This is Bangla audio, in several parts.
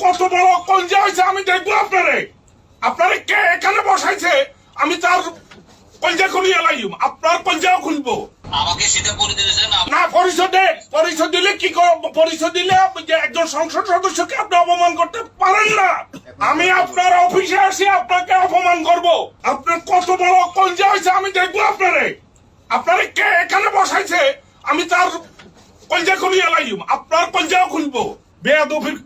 কত বড় কলজা হয়েছে আমি দেখবো আপনারে কে এখানে বসাইছে আমি তার কলজা খুলিয়ে লাইম আপনার কলজাও খুলবো আমাকে সেটা করে দিয়েছেন না পরিচয় দিলে কি পরিচয় দিলে যে একজন সংসদ সদস্যকে আপনি অপমান করতে পারেন না আমি আপনার অফিসে আসি আপনাকে অপমান করব আপনার কত বড় কলজা হয়েছে আমি দেখবো আপনারে কে এখানে বসাইছে আমি তার কলজা খুলিয়ে লাইম আপনার কলজাও খুলবো বেয়াদবির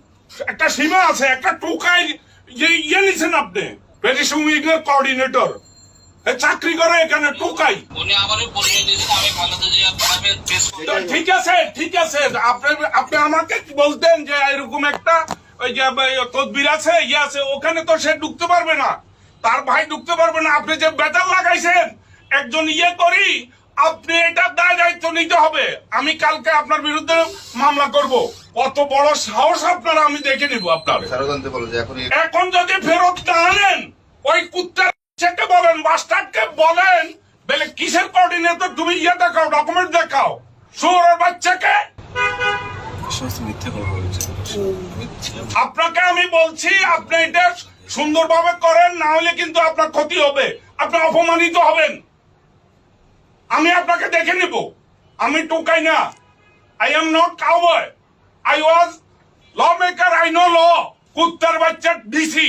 একটা সীমা আছে একটা টোকাই যে ইয়ে নিছেন আপনি পেটিশন উইংয়ের কোঅর্ডিনেটর চাকরি করে এখানে টোকাই উনি আমারও পরিচয় দিয়েছেন আমি বাংলাদেশে ঠিক আছে আপনি আমাকে বলতেন যে এরকম একটা ওই যে তদবির আছে ইয়ে আছে ওখানে তো সে ঢুকতে পারবে না তার ভাই ঢুকতে পারবে না আপনি যে বেতার লাগাইছেন একজন ইয়ে করি আপনি এটা দায় দায়িত্ব নিতে হবে আমি কালকে আপনার বিরুদ্ধে মামলা করব কত বড় সাহস আপনারা আমি দেখে নিব আপনার এখন যদি ফেরত না আনেন ওই কুত্তার কে বলেন মাস্টারকে বলেন বলে কিসের কোঅর্ডিনেটর তুমি ইয়ে দেখাও ডকুমেন্ট দেখাও শুয়োরের বাচ্চাকে আপনাকে আমি বলছি আপনি এটা সুন্দরভাবে করেন না হলে কিন্তু আপনার ক্ষতি হবে আপনি অপমানিত হবেন আমি আপনাকে দেখে নিব আমি টোকাই না I am not cowboy I was law maker I know law কুত্তার বাচ্চা ডিসি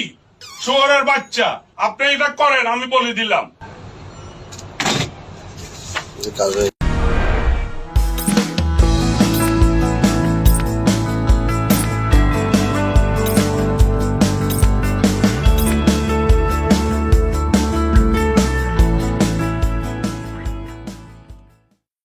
শুয়োরের বাচ্চা আপনি এটা করেন আমি বলে দিলাম